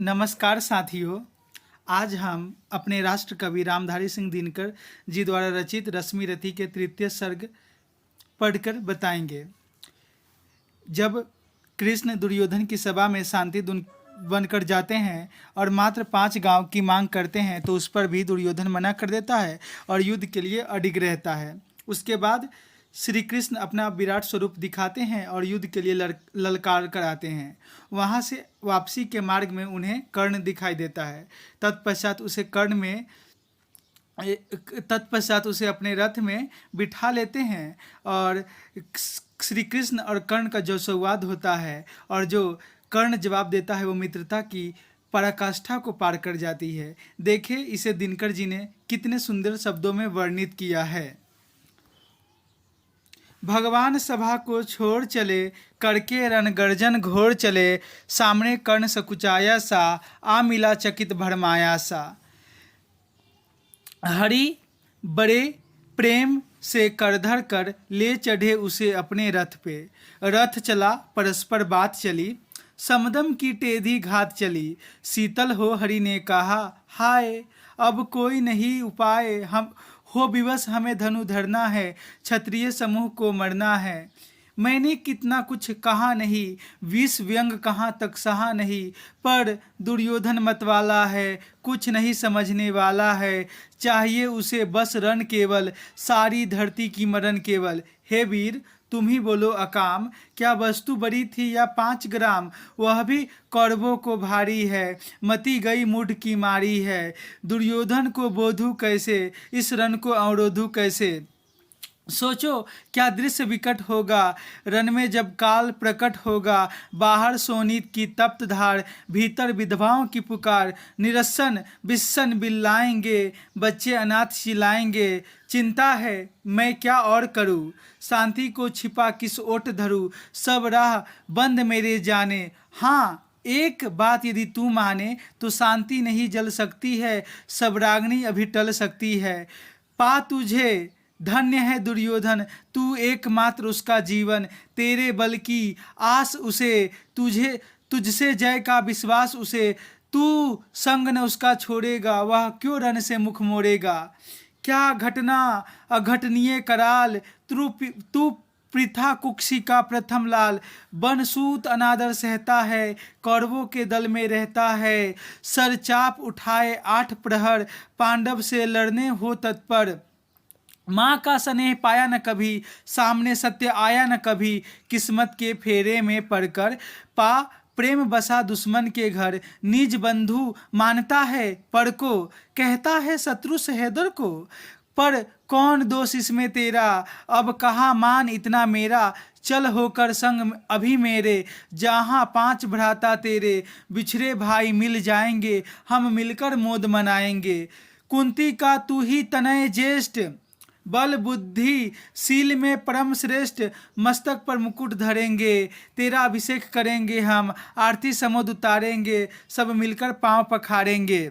नमस्कार साथियों। आज हम अपने राष्ट्र कवि रामधारी सिंह दिनकर जी द्वारा रचित रश्मि रथी के तृतीय सर्ग पढ़कर बताएंगे। जब कृष्ण दुर्योधन की सभा में शांति बनकर जाते हैं और मात्र 5 गांव की मांग करते हैं तो उस पर भी दुर्योधन मना कर देता है और युद्ध के लिए अडिग रहता है। उसके बाद श्री कृष्ण अपना विराट स्वरूप दिखाते हैं और युद्ध के लिए ललकार कर आते हैं। वहाँ से वापसी के मार्ग में उन्हें कर्ण दिखाई देता है। तत्पश्चात उसे अपने रथ में बिठा लेते हैं और श्री कृष्ण और कर्ण का जो संवाद होता है और जो कर्ण जवाब देता है वो मित्रता की पराकाष्ठा को पार कर जाती है। देखिए इसे दिनकर जी ने कितने सुंदर शब्दों में वर्णित किया है। भगवान सभा को छोड़ चले, करके रणगर्जन घोर चले, सामने कर्ण सकुचाया सा, आ मिला चकित भरमाया सा। हरि बड़े प्रेम से करधर कर ले चढ़े उसे अपने रथ पे। रथ चला परस्पर बात चली, समदम की टेढ़ी घात चली। शीतल हो हरि ने कहा, हाय अब कोई नहीं उपाय, हम हो विवश हमें धनु धरना है, क्षत्रिय समूह को मरना है। मैंने कितना कुछ कहा नहीं, विष व्यंग कहाँ तक सहा नहीं, पर दुर्योधन मतवाला है, कुछ नहीं समझने वाला है। चाहिए उसे बस रण केवल, सारी धरती की मरण केवल। हे वीर तुम ही बोलो अकाम, क्या वस्तु बड़ी थी या 5 ग्राम, वह भी कौरवों को भारी है, मती गई मुठ की मारी है। दुर्योधन को बोधू कैसे, इस रण को अवरोधू कैसे। सोचो क्या दृश्य विकट होगा, रण में जब काल प्रकट होगा। बाहर सोनीत की तप्त धार, भीतर विधवाओं की पुकार। निरसन बिस्सन बिल्लाएंगे, बच्चे अनाथ चिल्लाएंगे। चिंता है मैं क्या और करूं, शांति को छिपा किस ओट धरूं। सब राह बंद मेरे जाने, हाँ एक बात यदि तू माने, तो शांति नहीं जल सकती है, सब रागनी अभी टल सकती है। पा तुझे धन्य है दुर्योधन, तू एकमात्र उसका जीवन। तेरे बल की आस उसे, तुझसे जय का विश्वास उसे। तू संग न उसका छोड़ेगा, वह क्यों रण से मुख मोड़ेगा। क्या घटना अघटनीय कराल, तू पृथा कुक्षी का प्रथम लाल। बनसूत अनादर सहता है, कौरवों के दल में रहता है। सर चाप उठाए 8 प्रहर, पांडव से लड़ने हो तत्पर। माँ का स्नेह पाया न कभी, सामने सत्य आया न कभी। किस्मत के फेरे में पड़कर पा प्रेम बसा दुश्मन के घर। निज बंधु मानता है पर को, कहता है शत्रु सहेदर को। पर कौन दोष इसमें तेरा, अब कहाँ मान इतना मेरा। चल होकर संग अभी मेरे, जहाँ 5 भ्राता तेरे। बिछड़े भाई मिल जाएंगे, हम मिलकर मोद मनाएंगे। कुंती का तू ही तनय ज्येष्ठ, बल बुद्धि शील में परम श्रेष्ठ। मस्तक पर मुकुट धरेंगे, तेरा अभिषेक करेंगे हम। आरती समुद्र उतारेंगे, सब मिलकर पांव पखारेंगे।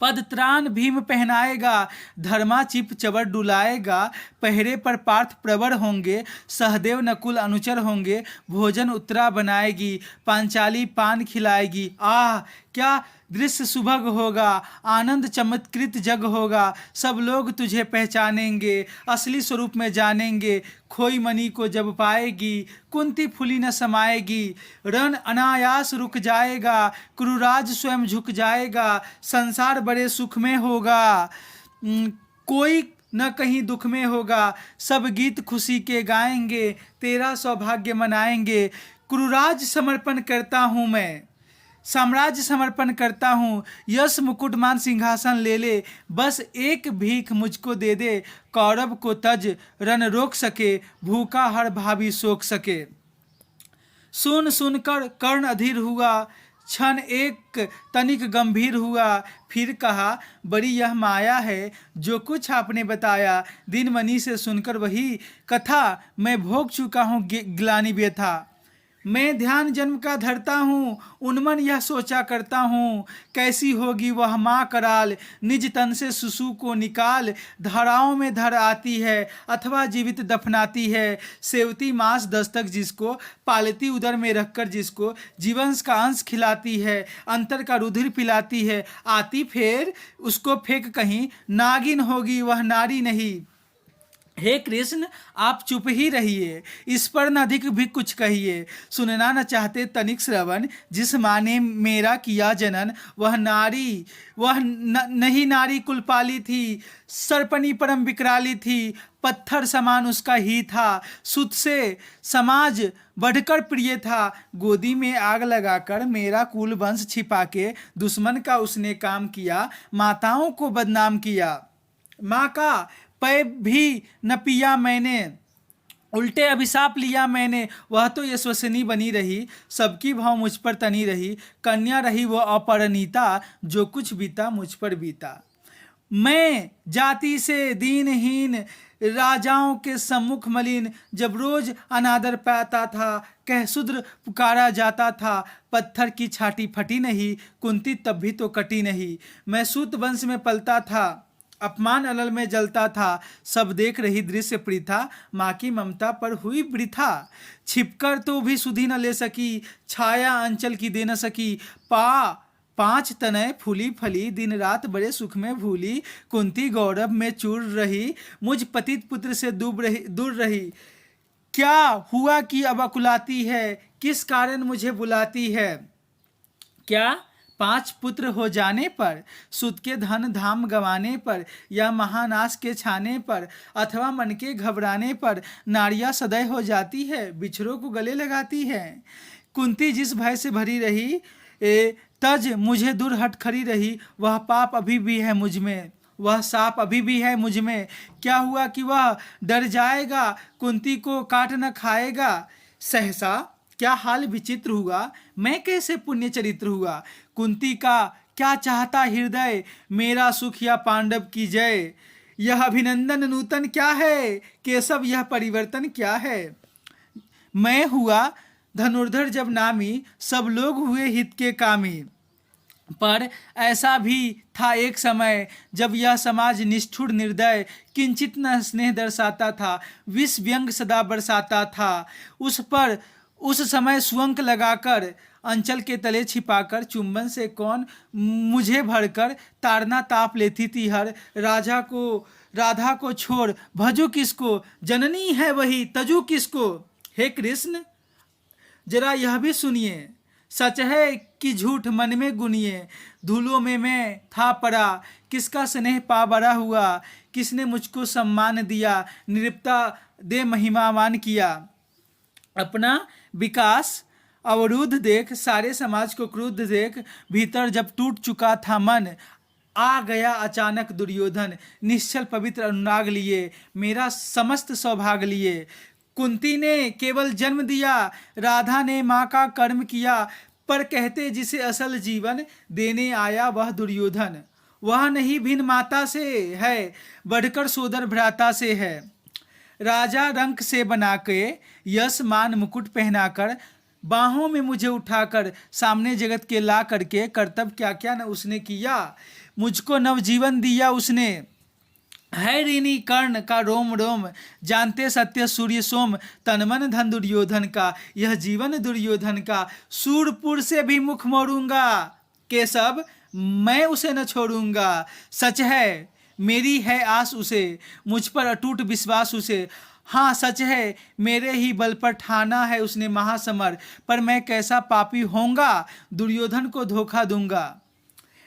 पद त्राण भीम पहनाएगा, धर्मा चिप चवर डुलाएगा। पहरे पर पार्थ प्रवर होंगे, सहदेव नकुल अनुचर होंगे। भोजन उत्तरा बनाएगी, पांचाली पान खिलाएगी। आह क्या दृश्य सुभग होगा, आनंद चमत्कृत जग होगा। सब लोग तुझे पहचानेंगे, असली स्वरूप में जानेंगे। खोई मणि को जब पाएगी, कुंती फूली न समाएगी। रण अनायास रुक जाएगा, कुरुराज स्वयं झुक जाएगा। संसार बड़े सुख में होगा, कोई न कहीं दुख में होगा। सब गीत खुशी के गाएंगे, तेरा सौभाग्य मनाएंगे। कुरुराज समर्पण करता हूँ मैं, साम्राज्य समर्पण करता हूँ। यश मुकुट मान सिंहासन ले ले, बस एक भीख मुझको दे दे। कौरव को तज रण रोक सके, भूखा हर भावी सोख सके। सुनकर कर्ण अधीर हुआ, क्षण एक तनिक गंभीर हुआ। फिर कहा बड़ी यह माया है, जो कुछ आपने बताया। दिन मनी से सुनकर वही कथा, मैं भोग चुका हूँ ग्लानि व्यथा। मैं ध्यान जन्म का धरता हूँ, उन्मन यह सोचा करता हूँ, कैसी होगी वह माँ कराल, निज तन से शिशु को निकाल, धाराओं में धर आती है अथवा जीवित दफनाती है, सेवती मांस दस्तक जिसको, पालती उदर में रखकर जिसको, जीवन का अंश खिलाती है, अंतर का रुधिर पिलाती है, आती फेर उसको फेंक कहीं, नागिन होगी वह नारी नहीं। हे कृष्ण आप चुप ही रहिए, इस पर न अधिक भी कुछ कहिए, सुनना न चाहते तनिक श्रवण, जिस माँ ने मेरा किया जनन, वह नारी वह नहीं नारी कुलपाली थी, सर्पनी परम विकराली थी, पत्थर समान उसका ही था, सुत से समाज बढ़कर प्रिय था, गोदी में आग लगाकर मेरा कुल वंश छिपा के दुश्मन का उसने काम किया, माताओं को बदनाम किया। माँ का पै भी न पिया मैंने, उल्टे अभिशाप लिया मैंने, वह तो यशस्विनी बनी रही, सबकी भाव मुझ पर तनी रही, कन्या रही वह अपरिणीता, जो कुछ बीता मुझ पर बीता। मैं जाति से दीनहीन, राजाओं के सम्मुख मलिन, जब रोज अनादर पाता था, कह शूद्र पुकारा जाता था, पत्थर की छाती फटी नहीं, कुंती तब भी तो कटी नहीं, मैं सूत वंश में पलता था, अपमान अलल में जलता था, सब देख रही दृश्य प्रीथा, माँ की ममता पर हुई वृथा, छिपकर तो भी सुधी न ले सकी, छाया अंचल की दे न सकी, पांच तनय फूली फली, दिन रात बड़े सुख में भूली, कुंती गौरव में चूर रही, मुझ पतित पुत्र से दूर रही, क्या हुआ कि अब अकुलाती है, किस कारण मुझे बुलाती है, क्या 5 पुत्र हो जाने पर, सुत के धन धाम गंवाने पर, या महानाश के छाने पर, अथवा मन के घबराने पर, नारियां सदैव हो जाती है, बिछड़ों को गले लगाती है। कुंती जिस भय से भरी रही, तज मुझे दूर हट खड़ी रही, वह पाप अभी भी है मुझ में, वह साप अभी भी है मुझ में, क्या हुआ कि वह डर जाएगा, कुंती को काट न खाएगा, सहसा क्या हाल विचित्र हुआ, मैं कैसे पुण्य चरित्र हुआ, कुंती का क्या चाहता हृदय, मेरा सुख या पांडव की जय, यह अभिनंदन नूतन क्या है, केशव यह परिवर्तन क्या है, मैं हुआ धनुर्धर जब नामी, सब लोग हुए हित के कामी, पर ऐसा भी था एक समय, जब यह समाज निष्ठुर निर्दय, किंचित न स्नेह दर्शाता था, विष व्यंग सदा बरसाता था, उस समय सुअंक लगाकर, अंचल के तले छिपाकर, चुंबन से कौन मुझे भरकर, ताड़ना ताप लेती थी हर, राधा को छोड़ भजो किसको, जननी है वही तजू किसको। हे कृष्ण जरा यह भी सुनिए, सच है कि झूठ मन में गुनिए, धूलों में मैं था पड़ा, किसका स्नेह पा बड़ा हुआ, किसने मुझको सम्मान दिया, निरुपता दे महिमावान किया, अपना विकास अवरुद्ध देख, सारे समाज को क्रुद्ध देख, भीतर जब टूट चुका था मन, आ गया अचानक दुर्योधन, निश्चल पवित्र अनुराग लिए, मेरा समस्त सौभाग्य लिए, कुंती ने केवल जन्म दिया, राधा ने माँ का कर्म किया, पर कहते जिसे असल जीवन देने आया वह दुर्योधन, वह नहीं भिन्न माता से है, बढ़कर सोदर भ्राता से है, राजा रंक से बना के, यश मान मुकुट पहनाकर, बाहों में मुझे उठाकर, सामने जगत के ला करके, कर्तव्य क्या क्या न उसने किया, मुझको नवजीवन दिया उसने, है ऋणी कर्ण का रोम रोम, जानते सत्य सूर्य सोम, तनमन धन दुर्योधन का, यह जीवन दुर्योधन का, सूरपुर से भी मुख मोड़ूंगा, केशव मैं उसे न छोड़ूंगा, सच है मेरी है आस उसे, मुझ पर अटूट विश्वास उसे, हाँ सच है मेरे ही बल पर ठाना है उसने महासमर, पर मैं कैसा पापी होऊंगा, दुर्योधन को धोखा दूंगा,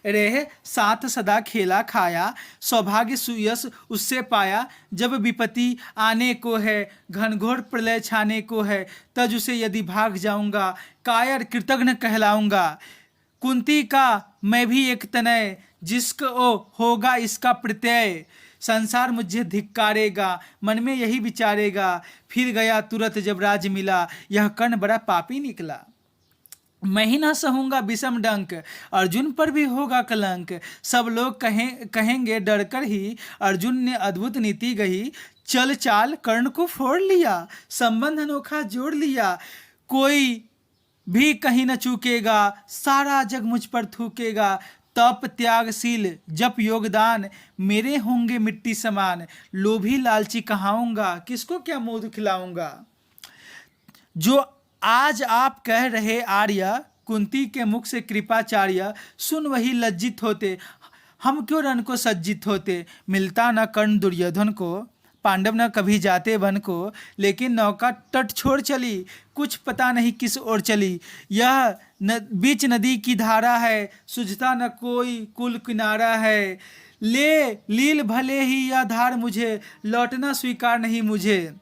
रह साथ सदा खेला खाया, सौभाग्य सुयश उससे पाया, जब विपत्ति आने को है, घनघोर प्रलय छाने को है, तज उसे यदि भाग जाऊंगा, कायर कृतघ्न कहलाऊंगा, कुंती का मैं भी एक तनय, जिसको होगा इसका प्रत्यय, संसार मुझे धिक्कारेगा, मन में यही विचारेगा, फिर गया तुरंत जब राज मिला, यह कर्ण बड़ा पापी निकला, मैं ही ना सहूंगा विषम डंक, अर्जुन पर भी होगा कलंक, सब लोग कहेंगे डरकर ही, अर्जुन ने अद्भुत नीति गही, चल चाल कर्ण को फोड़ लिया, संबंध अनोखा जोड़ लिया, कोई भी कहीं न चूकेगा, सारा जग मुझ पर थूकेगा। तप त्यागशील जप योगदान, मेरे होंगे मिट्टी समान। लोभी लालची कहाऊंगा, किसको क्या मुंह खिलाऊंगा। जो आज आप कह रहे आर्य, कुंती के मुख से कृपाचार्य। सुन वही लज्जित होते, हम क्यों रण को सज्जित होते। मिलता न कर्ण दुर्योधन को, पांडव न कभी जाते वन को। लेकिन नौका तट छोड़ चली, कुछ पता नहीं किस ओर चली। यह बीच नदी की धारा है, सुझता न कोई कुल किनारा है। ले लील भले ही यह धार मुझे, लौटना स्वीकार नहीं मुझे।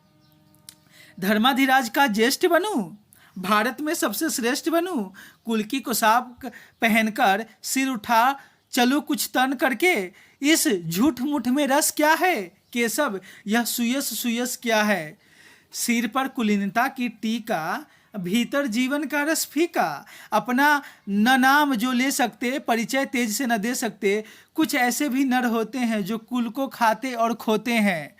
धर्माधिराज का ज्येष्ठ बनूं, भारत में सबसे श्रेष्ठ बनूं। कुल की कुसाब पहनकर सिर उठा चलूं कुछ तन करके। इस झूठ मुठ में रस क्या है केशव, यह सुयस सुयस क्या है। सिर पर कुलीनता की टीका, भीतर जीवन का रस फीका। अपना न नाम जो ले सकते, परिचय तेज से न दे सकते। कुछ ऐसे भी नर होते हैं जो कुल को खाते और खोते हैं।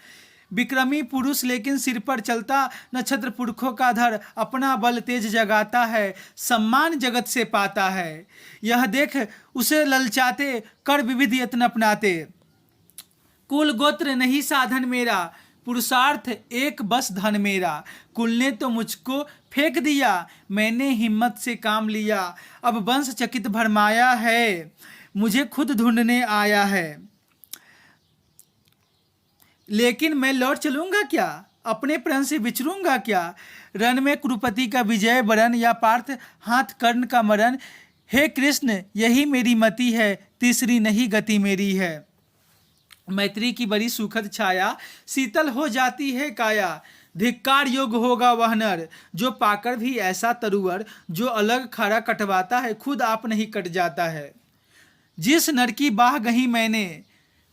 विक्रमी पुरुष लेकिन सिर पर चलता, नक्षत्र पुरखों का धर। अपना बल तेज जगाता है, सम्मान जगत से पाता है। यह देख उसे ललचाते, कर विविध यत्न अपनाते। कुल गोत्र नहीं साधन मेरा, पुरुषार्थ एक बस धन मेरा। कुल ने तो मुझको फेंक दिया, मैंने हिम्मत से काम लिया। अब वंश चकित भरमाया है, मुझे खुद ढूंढने आया है। लेकिन मैं लौट चलूंगा क्या, अपने प्रण से विचरूंगा क्या। रण में कुरुपति का विजय वरण, या पार्थ हाथ कर्ण का मरण। हे कृष्ण यही मेरी मति है, तीसरी नहीं गति मेरी है। मैत्री की बड़ी सुखद छाया, शीतल हो जाती है काया। धिक्कार योग होगा वह नर, जो पाकर भी ऐसा तरुवर। जो अलग खड़ा कटवाता है, खुद आप नहीं कट जाता है। जिस नर की बाह गही मैंने,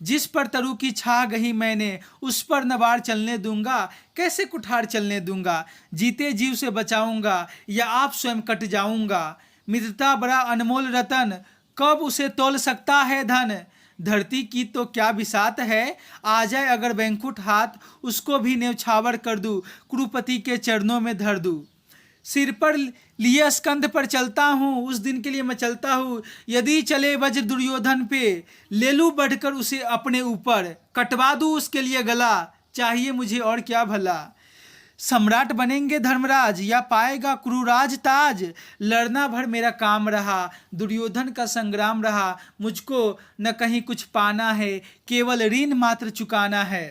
जिस पर तरु की छाह गही मैंने। उस पर न बार चलने दूंगा, कैसे कुठार चलने दूंगा। जीते जीव से बचाऊंगा, या आप स्वयं कट जाऊंगा। मित्रता बड़ा अनमोल रतन, कब उसे तोल सकता है धन। धरती की तो क्या बिसात है, आ जाए अगर बैंकुट हाथ। उसको भी न्यौछावर कर दूं, कुरुपति के चरणों में धर दूं। सिर पर लिए स्कंध पर चलता हूँ, उस दिन के लिए मैं चलता हूँ। यदि चले वज्र दुर्योधन पे, ले लूँ बढ़कर उसे अपने ऊपर। कटवा दूँ उसके लिए गला, चाहिए मुझे और क्या भला। सम्राट बनेंगे धर्मराज, या पाएगा कुरुराज ताज। लड़ना भर मेरा काम रहा, दुर्योधन का संग्राम रहा। मुझको न कहीं कुछ पाना है, केवल ऋण मात्र चुकाना है।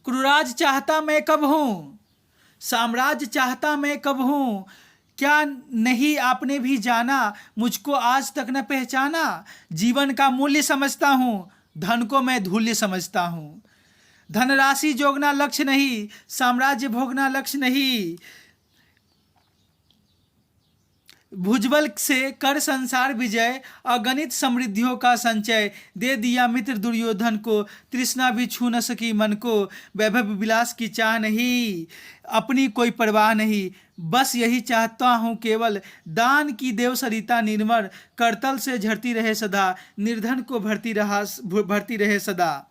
कुरुराज चाहता मैं कब हूँ, साम्राज्य चाहता मैं कब हूँ। क्या नहीं आपने भी जाना, मुझको आज तक न पहचाना। जीवन का मूल्य समझता हूँ, धन को मैं धूल्य समझता हूँ। धनराशि जोगना लक्ष्य नहीं, साम्राज्य भोगना लक्ष्य नहीं। भुजबल से कर संसार विजय, अगणित समृद्धियों का संचय। दे दिया मित्र दुर्योधन को, तृष्णा भी छू न सकी मन को। वैभव विलास की चाह नहीं, अपनी कोई परवाह नहीं। बस यही चाहता हूँ केवल, दान की देव सरिता निर्मल। करतल से झरती रहे सदा, निर्धन को भरती रहे सदा।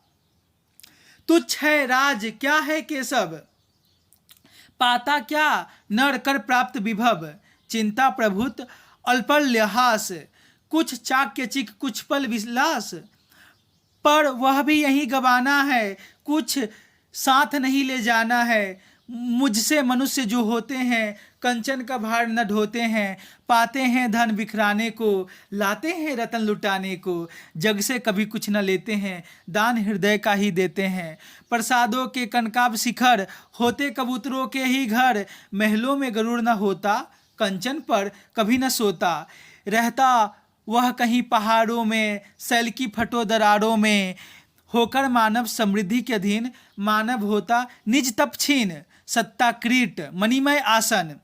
तुच्छ है राज क्या है केशव, पाता क्या नर कर प्राप्त विभव। चिंता प्रभुत अल्पल्यहास, कुछ चाक्य चिक कुछ पल विलास। पर वह भी यही गवाना है, कुछ साथ नहीं ले जाना है। मुझसे मनुष्य जो होते हैं, कंचन का भार न ढोते हैं। पाते हैं धन बिखराने को, लाते हैं रतन लुटाने को। जग से कभी कुछ न लेते हैं, दान हृदय का ही देते हैं। प्रसादों के कनकाब शिखर, होते कबूतरों के ही घर। महलों में गरुड़ न होता, कंचन पर कभी न सोता। रहता वह कहीं पहाड़ों में, सैल की फटो दरारों में। होकर मानव समृद्धि के अधीन, मानव होता निज तप छीन। सत्ता क्रीट मणिमय आसन,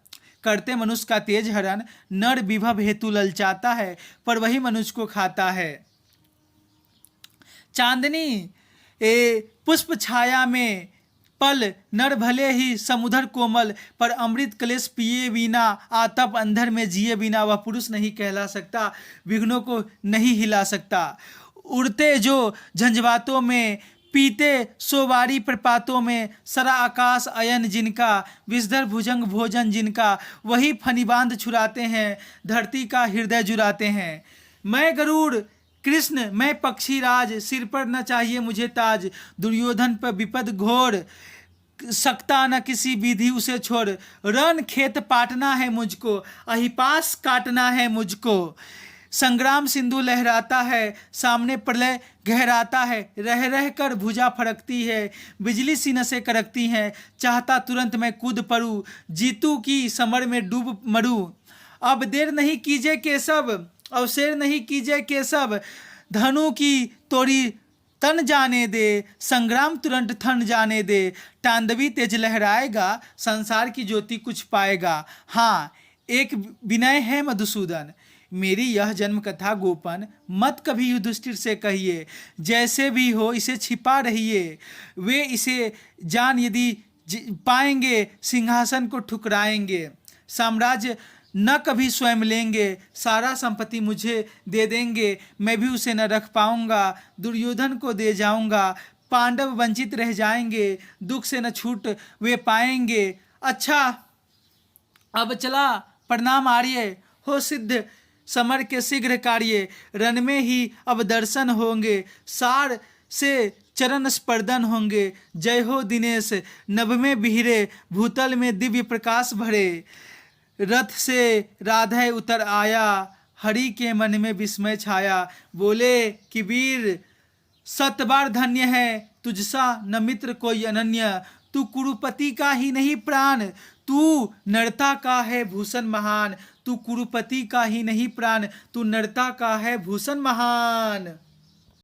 करते मनुष्य का तेज हरण। नर विभव हेतु ललचाता है, पर वही मनुष्य को खाता है। चांदनी पुष्प छाया में पल, नर भले ही समुद्र कोमल। पर अमृत कलेश पिए बिना, आतप अंधर में जिए बिना। वह पुरुष नहीं कहला सकता, विघ्नों को नहीं हिला सकता। उड़ते जो झंझवातों में, पीते सोवारी प्रपातों में, सरा आकाश अयन जिनका, विषधर भुजंग भोजन जिनका, वही फणिबांध छुराते हैं, धरती का हृदय जुराते हैं। मैं गरुड़ कृष्ण, मैं पक्षी राज, सिर पर न चाहिए मुझे ताज, दुर्योधन पर विपद घोर, सकता न किसी विधि उसे छोड़, रण खेत पाटना है मुझको, अहिपास काटना है मुझको। संग्राम सिंधु लहराता है, सामने प्रलय गहराता है, रह रह कर भुजा फड़कती है, बिजली सी नसें करकती हैं, चाहता तुरंत मैं कूद पड़ूं, जीतू की समर में डूब मरूं। अब देर नहीं कीजिए केशव, अवसेर नहीं कीजिए केशव, धनु की तोड़ी तन जाने दे, संग्राम तुरंत थन जाने दे, तांडवी तेज लहराएगा, संसार की ज्योति कुछ पाएगा। हाँ, एक विनय है मधुसूदन, मेरी यह जन्म कथा गोपन मत कभी युधिष्ठिर से कहिए, जैसे भी हो इसे छिपा रहिए, वे इसे जान यदि पाएंगे सिंहासन को ठुकराएंगे, साम्राज्य न कभी स्वयं लेंगे, सारा संपत्ति मुझे दे देंगे, मैं भी उसे न रख पाऊंगा, दुर्योधन को दे जाऊंगा, पांडव वंचित रह जाएंगे, दुख से न छूट वे पाएंगे। अच्छा अब चला, प्रणाम आर्य, हो सिद्ध समर के शीघ्र कार्य, रण में ही अब दर्शन होंगे, सार से चरण स्पर्धन होंगे। जय हो दिनेश, नभ में बिहरे, भूतल में दिव्य प्रकाश भरे, रथ से राधे उतर आया, हरि के मन में विस्मय छाया, बोले कि वीर सत बार धन्य है, तुझसा न मित्र कोई अनन्य, तू कुरुपति का ही नहीं प्राण, तू नरता का है भूषण महान, तू कुरुपति का ही नहीं प्राण, तू नरता का है भूषण महान।